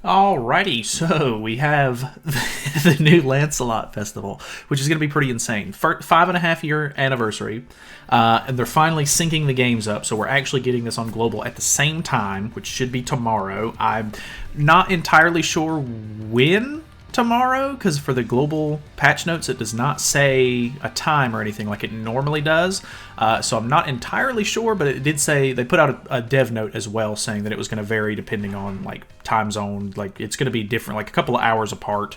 Alrighty, so we have the new Lancelot Festival, which is going to be pretty insane. 5.5 year anniversary, and they're finally syncing the games up, so we're actually getting this on global at the same time, which should be tomorrow. I'm not entirely sure when tomorrow, because for the global patch notes it does not say a time or anything like it normally does, so I'm not entirely sure, but it did say they put out a dev note as well saying that it was going to vary depending on like time zone, like it's going to be different, like a couple of hours apart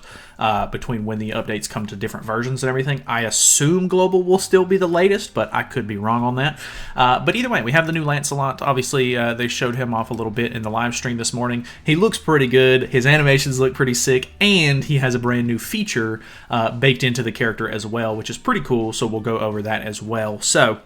between when the updates come to different versions and everything. I assume global will still be the latest, but I could be wrong on that. But either way, we have the new Lancelot. Obviously they showed him off a little bit in the live stream this morning. He looks pretty good, his animations look pretty sick, and he has a brand new feature baked into the character as well, which is pretty cool, so we'll go over that as well. So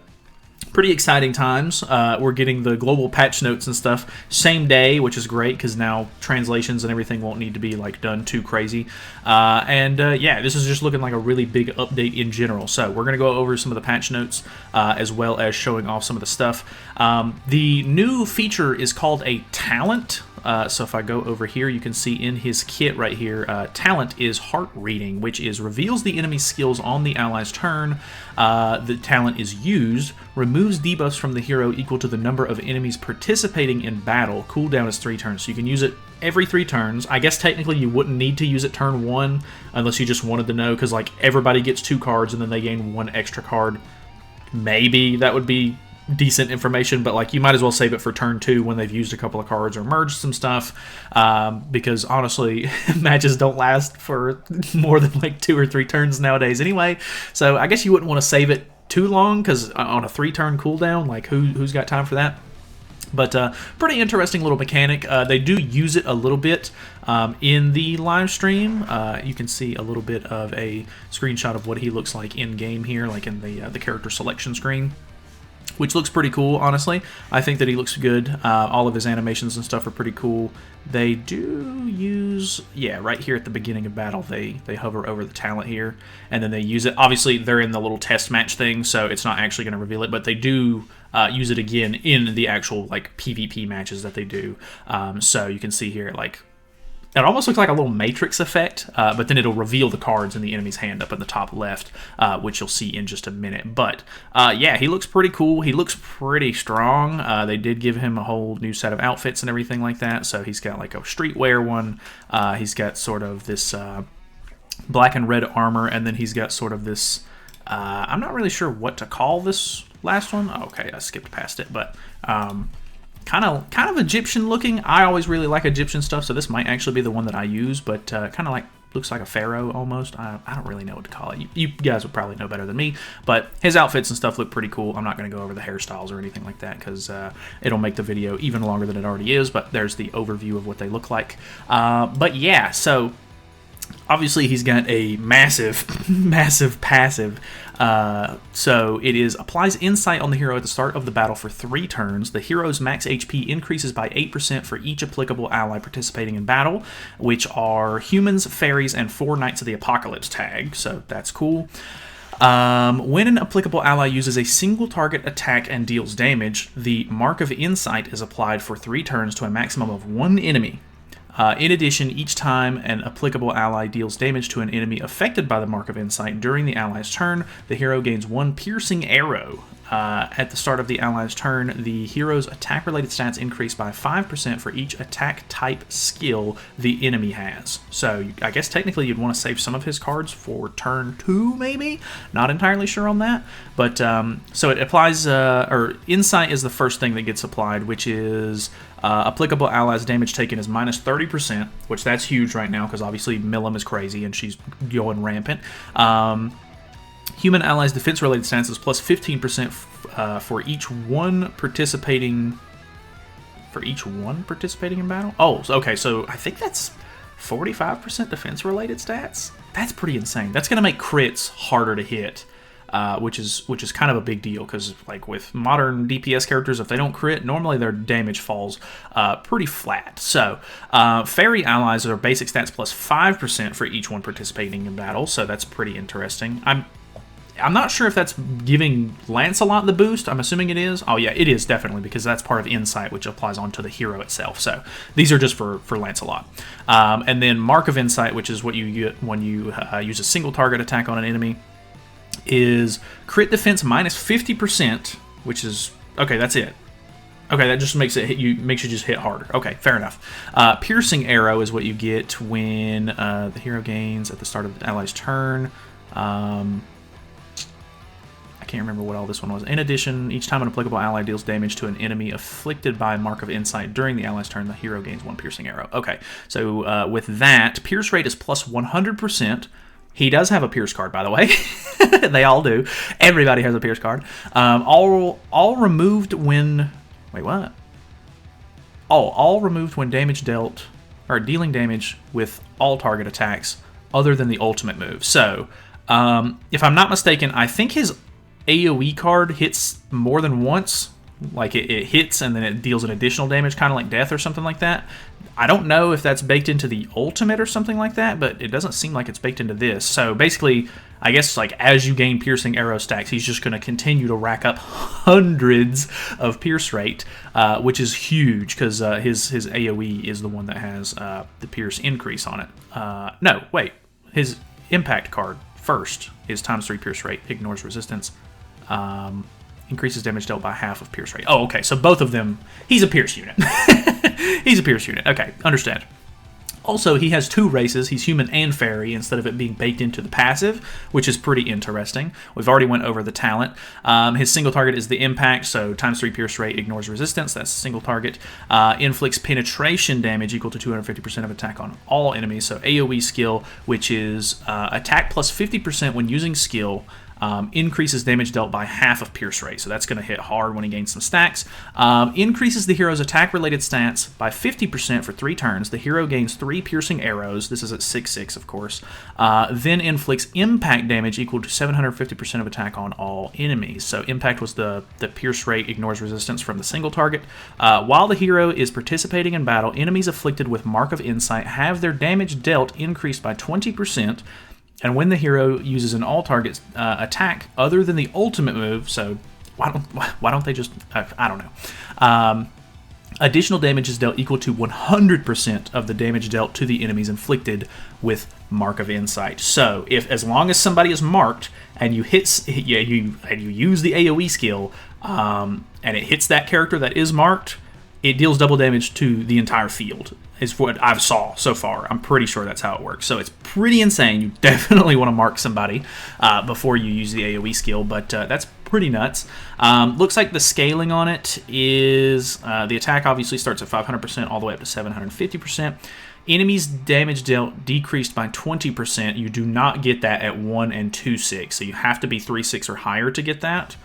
pretty exciting times. We're getting the global patch notes and stuff same day, which is great because now translations and everything won't need to be like done too crazy. Yeah, this is just looking like a really big update in general. So we're going to go over some of the patch notes as well as showing off some of the stuff. The new feature is called a talent. So if I go over here, you can see in his kit right here, talent is heart reading, which is reveals the enemy's skills on the ally's turn. The talent is used, removes debuffs from the hero equal to the number of enemies participating in battle. Cooldown is 3 turns, so you can use it every 3 turns. I guess technically you wouldn't need to use it turn 1 unless you just wanted to know, because like everybody gets 2 cards and then they gain 1 extra card. Maybe that would be decent information, but like you might as well save it for turn 2 when they've used a couple of cards or merged some stuff, because honestly matches don't last for more than like 2 or 3 turns nowadays anyway, so I guess you wouldn't want to save it too long, because on a 3-turn cooldown, like who's got time for that? But pretty interesting little mechanic. They do use it a little bit in the live stream. You can see a little bit of a screenshot of what he looks like in game here, like in the character selection screen, which looks pretty cool, honestly. I think that he looks good. All of his animations and stuff are pretty cool. They do use, yeah, right here at the beginning of battle, they hover over the talent here, and then they use it. Obviously, they're in the little test match thing, so it's not actually going to reveal it, but they do use it again in the actual like PvP matches that they do. So you can see here, like, it almost looks like a little Matrix effect, but then it'll reveal the cards in the enemy's hand up in the top left, which you'll see in just a minute. But yeah, he looks pretty cool. He looks pretty strong. They did give him a whole new set of outfits and everything like that. So he's got like a streetwear one. He's got sort of this black and red armor, and then he's got sort of this, I'm not really sure what to call this last one. Okay, I skipped past it, but kind of Egyptian looking. I always really like Egyptian stuff, so this might actually be the one that I use, but kind of like looks like a pharaoh almost. I don't really know what to call it. You guys would probably know better than me, but his outfits and stuff look pretty cool. I'm not going to go over the hairstyles or anything like that because it'll make the video even longer than it already is, but there's the overview of what they look like. But yeah, so obviously he's got a massive massive passive, so it is applies insight on the hero at the start of the battle for 3 turns. The hero's max HP increases by 8% for each applicable ally participating in battle, which are humans, fairies, and 4 Knights of the Apocalypse tag, so that's cool. When an applicable ally uses a single target attack and deals damage, the Mark of Insight is applied for 3 turns to a maximum of 1 enemy. In addition, each time an applicable ally deals damage to an enemy affected by the Mark of Insight during the ally's turn, the hero gains 1 piercing arrow. At the start of the ally's turn, the hero's attack-related stats increase by 5% for each attack type skill the enemy has. So I guess technically you'd want to save some of his cards for turn 2, maybe? Not entirely sure on that. But so it applies, or Insight is the first thing that gets applied, which is applicable allies damage taken is minus 30%, which that's huge right now because obviously Milim is crazy and she's going rampant. Human allies defense-related stats is plus 15% for each one participating in battle. Oh, okay, so I think that's 45% defense-related stats. That's pretty insane. That's going to make crits harder to hit. Which is kind of a big deal because like with modern DPS characters, if they don't crit, normally their damage falls pretty flat. So fairy allies are basic stats plus 5% for each one participating in battle, so that's pretty interesting. I'm not sure if that's giving Lancelot the boost. I'm assuming it is. Oh yeah, it is definitely, because that's part of Insight, which applies onto the hero itself. So these are just for Lancelot. And then Mark of Insight, which is what you get when you use a single target attack on an enemy, is crit defense minus 50%, which is okay. That's it. Okay, that just makes you just hit harder. Okay, fair enough. Piercing arrow is what you get when the hero gains at the start of the ally's turn. I can't remember what all this one was. In addition, each time an applicable ally deals damage to an enemy afflicted by Mark of Insight during the ally's turn, the hero gains 1 piercing arrow. Okay, so with that, pierce rate is plus 100%. He does have a pierce card, by the way. They all do. Everybody has a pierce card. All removed when... Wait, what? Oh, all removed when damage dealt... or dealing damage with all target attacks other than the ultimate move. So, if I'm not mistaken, I think his AoE card hits more than once. Like it hits and then it deals an additional damage, kind of like death or something like that. I don't know if that's baked into the ultimate or something like that, but it doesn't seem like it's baked into this. So basically, I guess like as you gain piercing arrow stacks, he's just going to continue to rack up hundreds of pierce rate, which is huge because his AoE is the one that has the pierce increase on it. No, wait. His impact card first is ×3 pierce rate, ignores resistance. Increases damage dealt by half of pierce rate. Oh, okay. So both of them, he's a pierce unit. He's a pierce unit. Okay, understand. Also, he has 2 races. He's human and fairy instead of it being baked into the passive, which is pretty interesting. We've already went over the talent. His single target is the impact, so ×3 pierce rate, ignores resistance. That's a single target. Inflicts penetration damage equal to 250% of attack on all enemies. So AoE skill, which is attack plus 50% when using skill. Increases damage dealt by half of pierce rate, so that's going to hit hard when he gains some stacks. Increases the hero's attack-related stats by 50% for 3 turns. The hero gains 3 piercing arrows. This is at 6/6, of course. Then inflicts impact damage equal to 750% of attack on all enemies. So impact was the pierce rate, ignores resistance from the single target. While the hero is participating in battle, enemies afflicted with Mark of Insight have their damage dealt increased by 20%. And when the hero uses an all-target attack other than the ultimate move, so why don't they just... I don't know. Additional damage is dealt equal to 100% of the damage dealt to the enemies inflicted with Mark of Insight. So, as long as somebody is marked and you you use the AoE skill and it hits that character that is marked, it deals double damage to the entire field, is what I've saw so far. I'm pretty sure that's how it works. So it's pretty insane. You definitely want to mark somebody before you use the AoE skill, but that's pretty nuts. Looks like the scaling on it is the attack obviously starts at 500% all the way up to 750%. Enemies damage dealt decreased by 20%. You do not get that at 1 and 2/6, so you have to be 3/6 or higher to get that.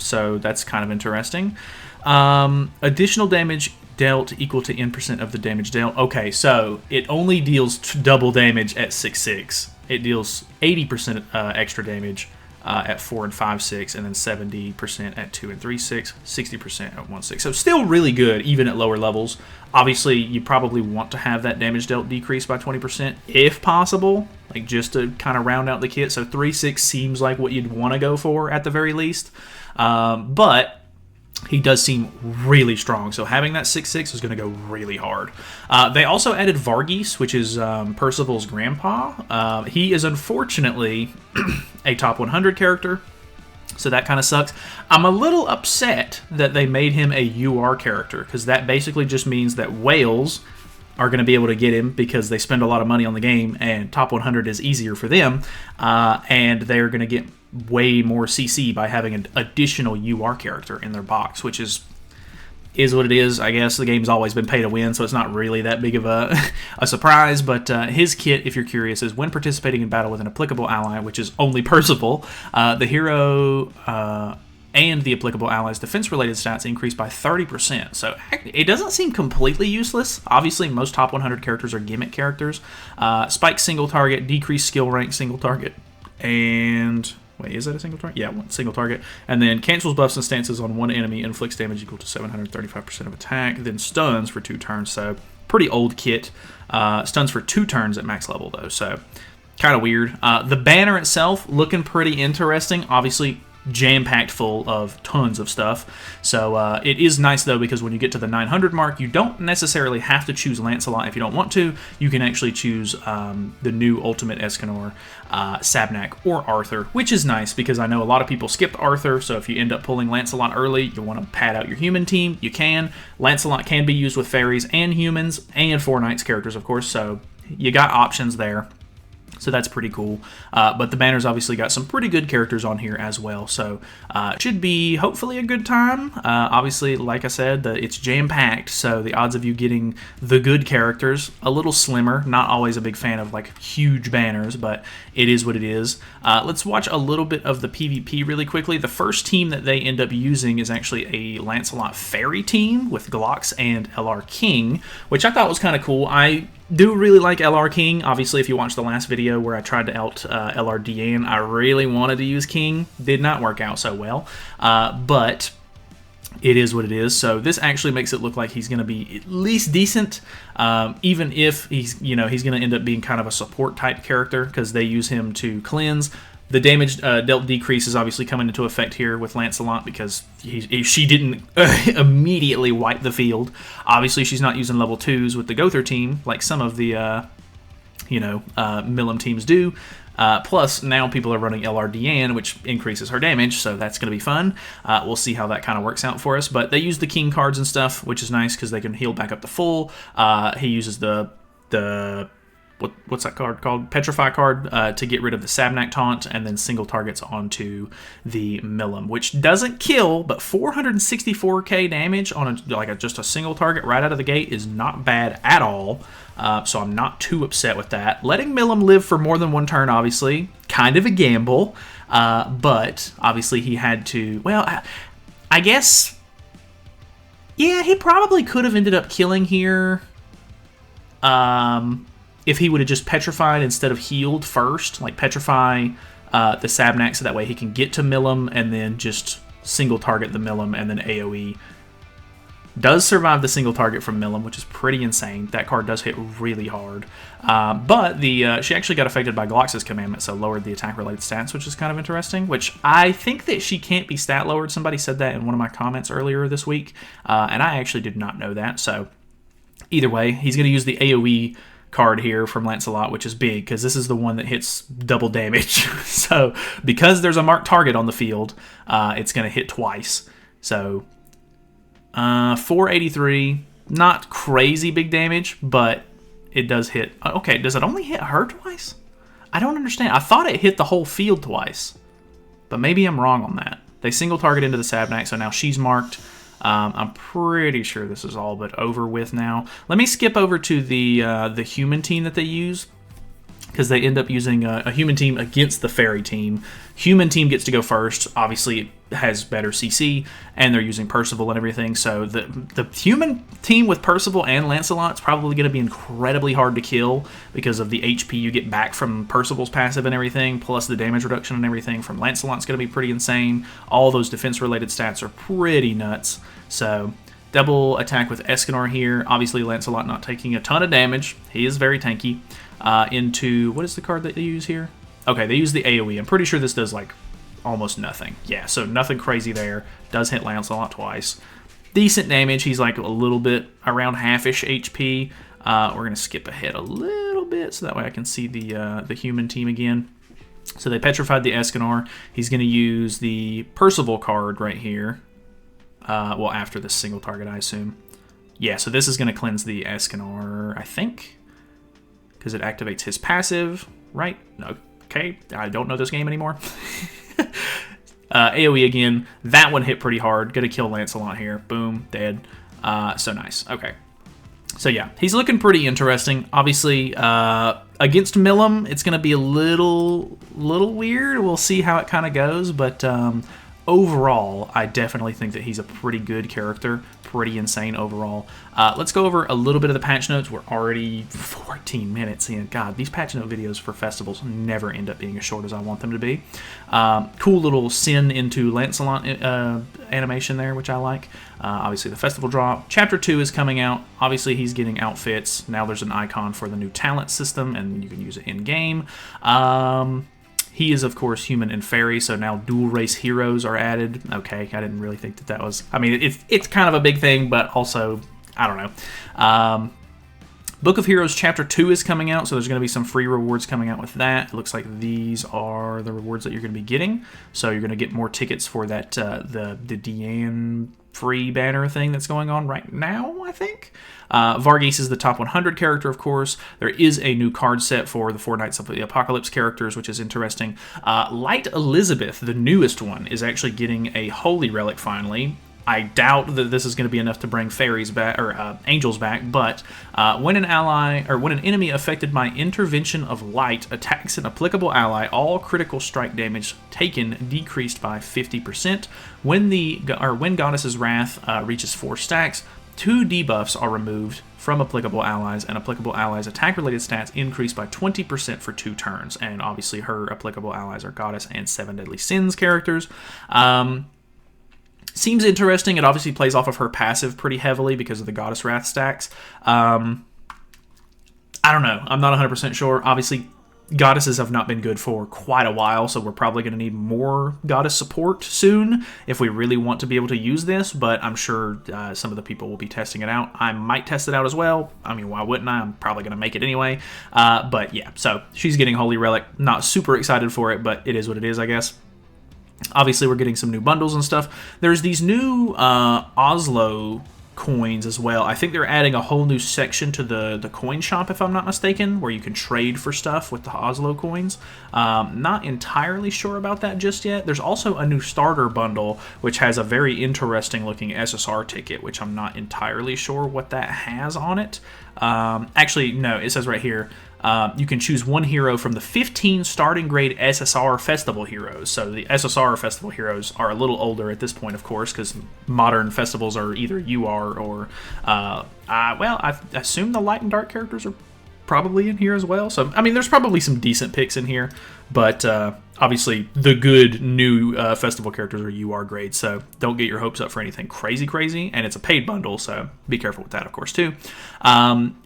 So that's kind of interesting. Additional damage dealt equal to N% of the damage dealt. Okay, so it only deals double damage at 6/6. It deals 80% extra damage at 4 and 5/6, and then 70% at 2 and 3/6, 60% at 1/6. So still really good, even at lower levels. Obviously, you probably want to have that damage dealt decrease by 20%, if possible, like just to kind of round out the kit. So 3/6 seems like what you'd want to go for at the very least. But he does seem really strong, so having that 6/6 is going to go really hard. They also added Varghese, which is Percival's grandpa. He is unfortunately a top 100 character, so that kind of sucks. I'm a little upset that they made him a UR character, because that basically just means that whales are going to be able to get him because they spend a lot of money on the game, and top 100 is easier for them, and they're going to get way more CC by having an additional UR character in their box, which is what it is. I guess the game's always been pay to win, so it's not really that big of a surprise. But his kit, if you're curious, is when participating in battle with an applicable ally, which is only Percival, the hero and the applicable ally's defense-related stats increase by 30%. So it doesn't seem completely useless. Obviously, most top 100 characters are gimmick characters. Spike single target, decrease skill rank single target, and... Wait, is that a single target? Yeah, one single target. And then cancels buffs and stances on one enemy, inflicts damage equal to 735% of attack, then stuns for 2 turns. So pretty old kit. Stuns for 2 turns at max level, though. So kind of weird. The banner itself looking pretty interesting. Obviously, jam-packed full of tons of stuff. So it is nice, though, because when you get to the 900 mark, you don't necessarily have to choose Lancelot if you don't want to. You can actually choose the new Ultimate Escanor, Sabnak, or Arthur, which is nice because I know a lot of people skipped Arthur, so if you end up pulling Lancelot early, you want to pad out your human team, you can. Lancelot can be used with fairies and humans, and 4 knights characters, of course, so you got options there. So that's pretty cool. But the banner's obviously got some pretty good characters on here as well. So it should be hopefully a good time. Obviously, like I said, it's jam-packed. So the odds of you getting the good characters, a little slimmer. Not always a big fan of like huge banners, but it is what it is. Let's watch a little bit of the PvP really quickly. The first team that they end up using is actually a Lancelot Fairy team with Glocks and LR King, which I thought was kind of cool. I do really like LR King. Obviously, if you watched the last video where I tried to out LR Deanne, I really wanted to use King. Did not work out so well, but it is what it is. So this actually makes it look like he's going to be at least decent, even if he's going to end up being kind of a support type character because they use him to cleanse. The damage dealt decrease is obviously coming into effect here with Lancelot because she didn't immediately wipe the field. Obviously, she's not using level 2s with the Gother team like some of the Milim teams do. Plus, now people are running LR Deanne, which increases her damage, so that's going to be fun. We'll see how that kind of works out for us. But they use the King cards and stuff, which is nice because they can heal back up to full. He uses the what's that card called? Petrify card to get rid of the Sabnak taunt and then single targets onto the Milim, which doesn't kill, but 464k damage on just a single target right out of the gate is not bad at all. So I'm not too upset with that. Letting Milim live for more than one turn, obviously, kind of a gamble, but obviously he had to. Well, I guess, yeah, he probably could have ended up killing here. If he would have just petrified instead of healed first, like petrify the Sabnak so that way he can get to Milim and then just single target the Milim and then AoE. Does survive the single target from Milim, which is pretty insane. That card does hit really hard. But she actually got affected by Glox's commandment, so lowered the attack-related stats, which is kind of interesting, which I think that she can't be stat-lowered. Somebody said that in one of my comments earlier this week, and I actually did not know that. So either way, he's going to use the AoE card here from Lancelot, which is big because this is the one that hits double damage. So because there's a marked target on the field, it's going to hit twice. So 483, not crazy big damage, but it does hit. Okay, does it only hit her twice? I don't understand. I thought it hit the whole field twice, but maybe I'm wrong on that. They single target into the Sabnak, so now she's marked. I'm pretty sure this is all but over with now. Let me skip over to the human team that they use, because they end up using a human team against the fairy team. Human team gets to go first. Obviously, it has better CC, and they're using Percival and everything. So the human team with Percival and Lancelot is probably going to be incredibly hard to kill because of the HP you get back from Percival's passive and everything, plus the damage reduction and everything from Lancelot's going to be pretty insane. All those defense-related stats are pretty nuts. So double attack with Escanor here. Obviously, Lancelot not taking a ton of damage. He is very tanky. Into, what is the card that they use here? Okay, they use the AoE. I'm pretty sure this does, like, almost nothing. Yeah, so nothing crazy there. Does hit Lancelot twice. Decent damage. He's, like, a little bit around half-ish HP. We're going to skip ahead a little bit so that way I can see the human team again. So they petrified the Escanor. He's going to use the Percival card right here. Well, after this single target, I assume. Yeah, so this is going to cleanse the Escanor, I think, because it activates his passive, right? Okay, I don't know this game anymore. AoE again. That one hit pretty hard. Gonna kill Lancelot here. Boom, dead. So nice. Okay. So yeah, he's looking pretty interesting. Obviously, against Milim, it's gonna be a little weird. We'll see how it kind of goes, but overall, I definitely think that he's a pretty good character, pretty insane overall. Let's go over a little bit of the patch notes. We're already 14 minutes in. God, these patch note videos for festivals never end up being as short as I want them to be. Cool little Sin into Lancelot animation there, which I like. Obviously, the festival drop. Chapter 2 is coming out. Obviously, he's getting outfits. Now there's an icon for the new talent system, and you can use it in-game. He is, of course, human and fairy, so now dual race heroes are added. Okay, I didn't really think that was... I mean, it's kind of a big thing, but also, I don't know. Book of Heroes Chapter 2 is coming out, so there's going to be some free rewards coming out with that. It looks like these are the rewards that you're going to be getting. So you're going to get more tickets for that the Deanne free banner thing that's going on right now, I think. Varghese is the top 100 character, of course. There is a new card set for the 4 Knights of the Apocalypse characters, which is interesting. Light Elizabeth, the newest one, is actually getting a Holy Relic finally. I doubt that this is going to be enough to bring fairies back or angels back, but when an enemy affected by intervention of light attacks an applicable ally, all critical strike damage taken decreased by 50%. When Goddess's Wrath reaches 4 stacks, 2 debuffs are removed from applicable allies, and applicable allies' attack-related stats increase by 20% for 2 turns. And obviously, her applicable allies are Goddess and 7 Deadly Sins characters. Seems interesting. It obviously plays off of her passive pretty heavily because of the Goddess Wrath stacks. I don't know. I'm not 100% sure. Obviously, Goddesses have not been good for quite a while, so we're probably going to need more Goddess support soon if we really want to be able to use this, but I'm sure some of the people will be testing it out. I might test it out as well. I mean, why wouldn't I? I'm probably going to make it anyway. But yeah, so she's getting Holy Relic. Not super excited for it, but it is what it is, I guess. Obviously, we're getting some new bundles and stuff. There's these new Oslo coins as well. I think they're adding a whole new section to the coin shop, if I'm not mistaken, where you can trade for stuff with the Oslo coins. Not entirely sure about that just yet. There's also a new starter bundle, which has a very interesting looking SSR ticket, which I'm not entirely sure what that has on it. Actually, no, it says right here, you can choose one hero from the 15 starting grade SSR festival heroes. So the SSR festival heroes are a little older at this point, of course, because modern festivals are either UR or, well, I assume the light and dark characters are probably in here as well. So, I mean, there's probably some decent picks in here, but obviously the good new festival characters are UR grade, so don't get your hopes up for anything crazy, and it's a paid bundle, so be careful with that, of course, too.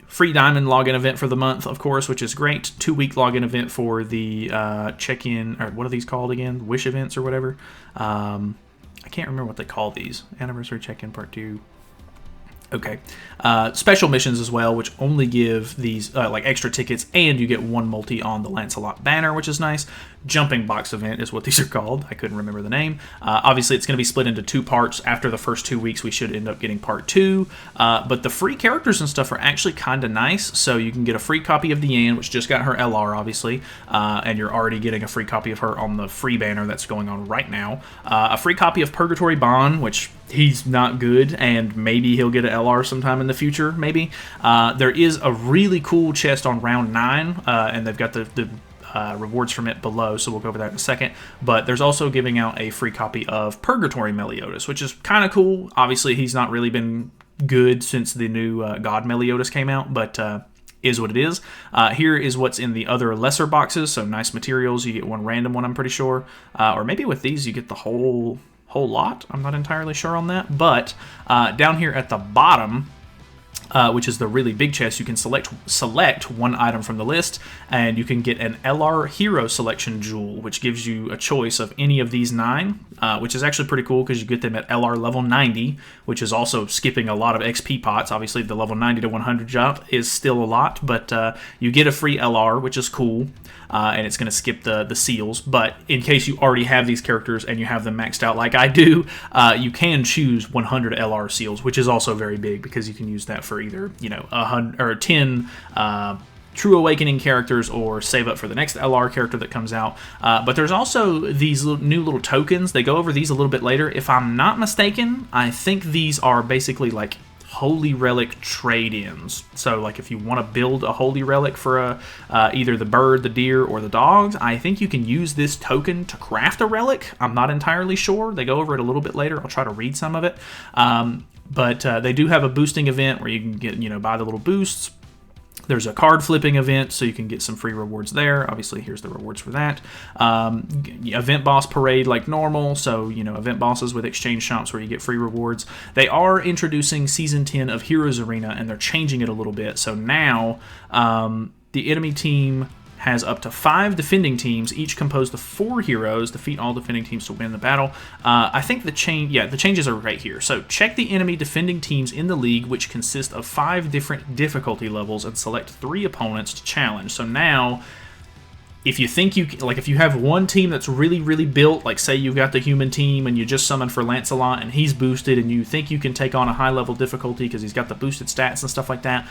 Free Diamond login event for the month, of course, which is great. 2-week login event for the check-in, or what are these called again? Wish events or whatever. I can't remember what they call these. Anniversary check-in part 2. Okay. Special missions as well, which only give these like extra tickets, and you get 1 multi on the Lancelot banner, which is nice. Jumping box event is what these are called. I couldn't remember the name. Obviously, it's going to be split into 2 parts. After the first 2 weeks, we should end up getting part 2. But the free characters and stuff are actually kind of nice. So you can get a free copy of Deanne, which just got her LR, obviously. And you're already getting a free copy of her on the free banner that's going on right now. A free copy of Purgatory Bond, which he's not good, and maybe he'll get an LR sometime in the future, maybe. There is a really cool chest on round 9, and they've got the rewards from it below, so we'll go over that in a second. But there's also giving out a free copy of Purgatory Meliodas, which is kind of cool. Obviously, he's not really been good since the new God Meliodas came out, but is what it is. Here is what's in the other lesser boxes, so nice materials. You get 1 random one, I'm pretty sure. Or maybe with these, you get the whole lot. I'm not entirely sure on that. But down here at the bottom, which is the really big chest, you can select 1 item from the list, and you can get an LR Hero Selection Jewel, which gives you a choice of any of these 9, which is actually pretty cool because you get them at LR level 90, which is also skipping a lot of XP pots. Obviously, the level 90 to 100 jump is still a lot, but you get a free LR, which is cool, and it's going to skip the seals. But in case you already have these characters and you have them maxed out like I do, you can choose 100 LR seals, which is also very big because you can use that for either 100 or 10 True Awakening characters or save up for the next LR character that comes out. But there's also these new little tokens. They go over these a little bit later. If I'm not mistaken, I think these are basically like Holy Relic trade-ins. So, like, if you want to build a Holy Relic for either the bird, the deer, or the dogs, I think you can use this token to craft a relic. I'm not entirely sure. They go over it a little bit later. I'll try to read some of it. But they do have a boosting event where you can get, buy the little boosts. There's a card flipping event, so you can get some free rewards there. Obviously, here's the rewards for that. Event boss parade like normal, so, event bosses with exchange shops where you get free rewards. They are introducing Season 10 of Heroes Arena, and they're changing it a little bit. So now, the enemy team has up to 5 defending teams, each composed of 4 heroes. Defeat all defending teams to win the battle. I think the changes are right here. So check the enemy defending teams in the league, which consist of 5 different difficulty levels, and select 3 opponents to challenge. So now, if you think if you have one team that's really, really built, like say you've got the human team and you just summoned for Lancelot and he's boosted and you think you can take on a high level difficulty because he's got the boosted stats and stuff like that,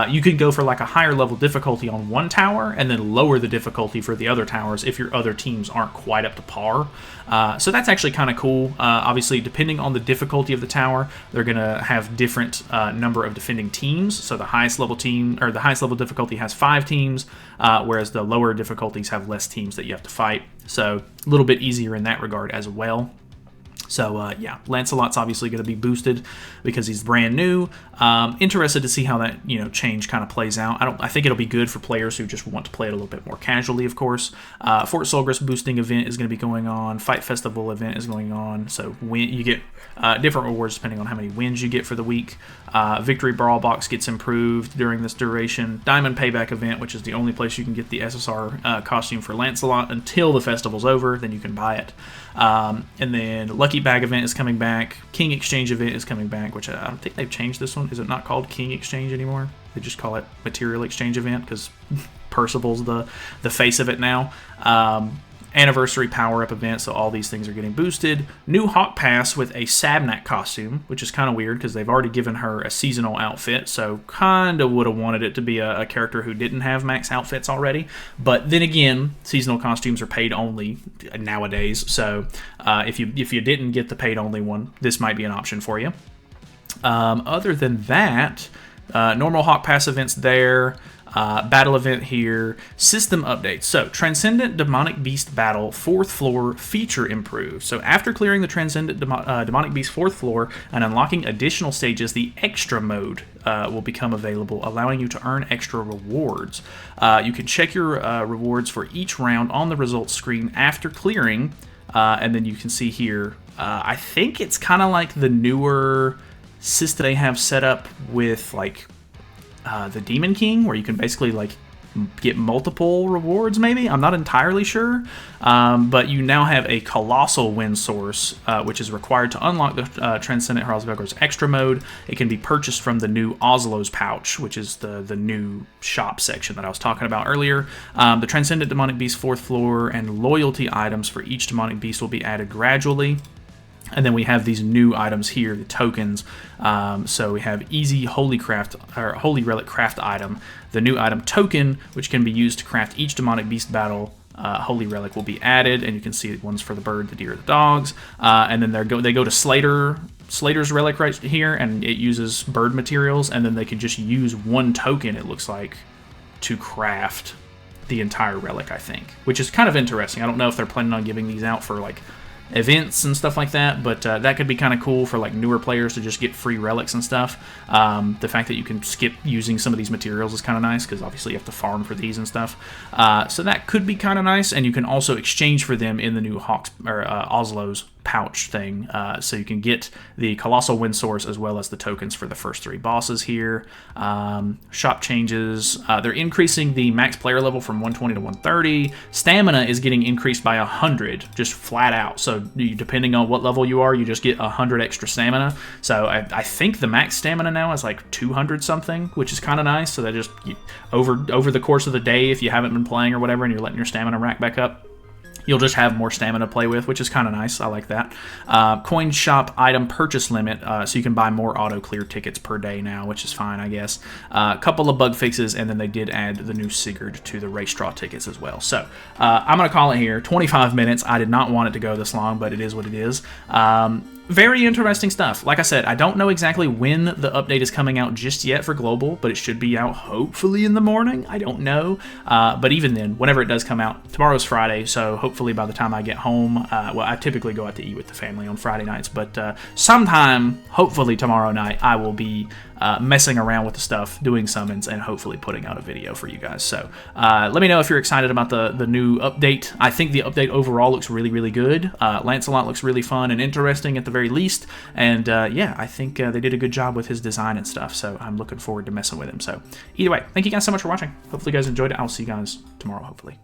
you can go for like a higher level difficulty on one tower and then lower the difficulty for the other towers if your other teams aren't quite up to par. So that's actually kind of cool. Obviously, depending on the difficulty of the tower, they're going to have different number of defending teams. So the highest level team, or the highest level difficulty, has 5 teams, whereas the lower difficulties have less teams that you have to fight. So a little bit easier in that regard as well. So, yeah, Lancelot's obviously going to be boosted because he's brand new. Interested to see how that, change kind of plays out. I think it'll be good for players who just want to play it a little bit more casually, of course. Fort Solgris boosting event is going to be going on. Fight Festival event is going on. So you get different rewards depending on how many wins you get for the week. Victory Brawl Box gets improved during this duration. Diamond Payback event, which is the only place you can get the SSR costume for Lancelot until the festival's over. Then you can buy it. And then Lucky Bag event is coming back. King Exchange event is coming back, which I don't think they've changed this one. Is it not called King Exchange anymore? They just call it Material Exchange event because Percival's the face of it now. Anniversary power-up event, so all these things are getting boosted. New Hawk Pass with a Sabnak costume, which is kind of weird because they've already given her a seasonal outfit, so kind of would have wanted it to be a character who didn't have max outfits already. But then again, seasonal costumes are paid only nowadays, so if you didn't get the paid only one, this might be an option for you. Other than that, normal Hawk Pass events there. Battle event here. System updates. So, Transcendent Demonic Beast Battle 4th floor feature improved. So, after clearing the Transcendent Demonic Beast 4th floor and unlocking additional stages, the Extra mode will become available, allowing you to earn extra rewards. You can check your rewards for each round on the results screen after clearing, and then you can see here, I think it's kind of like the newer system they have set up with, like, the Demon King, where you can basically get multiple rewards, maybe? I'm not entirely sure. But you now have a colossal win source, which is required to unlock the Transcendent Hrazvelgor's extra mode. It can be purchased from the new Oslo's pouch, which is the new shop section that I was talking about earlier. The Transcendent Demonic Beast 4th floor and loyalty items for each demonic beast will be added gradually. And then we have these new items here, the tokens. So we have Easy Holy Relic Craft item. The new item token, which can be used to craft each demonic beast battle Holy Relic, will be added, and you can see ones for the bird, the deer, the dogs. And then they go to Slater's Relic right here, and it uses bird materials, and then they can just use one token, it looks like, to craft the entire relic, I think, which is kind of interesting. I don't know if they're planning on giving these out for like events and stuff like that, but that could be kind of cool for like newer players to just get free relics and stuff. The fact that you can skip using some of these materials is kind of nice because obviously you have to farm for these and stuff. So that could be kind of nice, and you can also exchange for them in the new Oslo's pouch thing, so you can get the colossal win source as well as the tokens for the first 3 bosses here. Shop changes, they're increasing the max player level from 120 to 130. Stamina is getting increased by 100 just flat out, so depending on what level you are, you just get 100 extra stamina. So I think the max stamina now is like 200 something, which is kind of nice. So that just over the course of the day, if you haven't been playing or whatever and you're letting your stamina rack back up, you'll just have more stamina to play with, which is kind of nice. I like that. Coin shop item purchase limit, so you can buy more auto clear tickets per day now, which is fine, I guess. A couple of bug fixes, and then they did add the new Sigurd to the race draw tickets as well. So I'm going to call it here. 25 minutes. I did not want it to go this long, but it is what it is. very interesting stuff. Like I said, I don't know exactly when the update is coming out just yet for global, but it should be out hopefully in the morning. I don't know. But even then, whenever it does come out, tomorrow's Friday, so hopefully by the time I get home, well, I typically go out to eat with the family on Friday nights, but sometime, hopefully tomorrow night, I will be messing around with the stuff, doing summons, and hopefully putting out a video for you guys. So let me know if you're excited about the new update. I think the update overall looks really, really good. Lancelot looks really fun and interesting at the very least, and yeah, I think they did a good job with his design and stuff, so I'm looking forward to messing with him. So either way, thank you guys so much for watching. Hopefully you guys enjoyed it. I'll see you guys tomorrow, hopefully.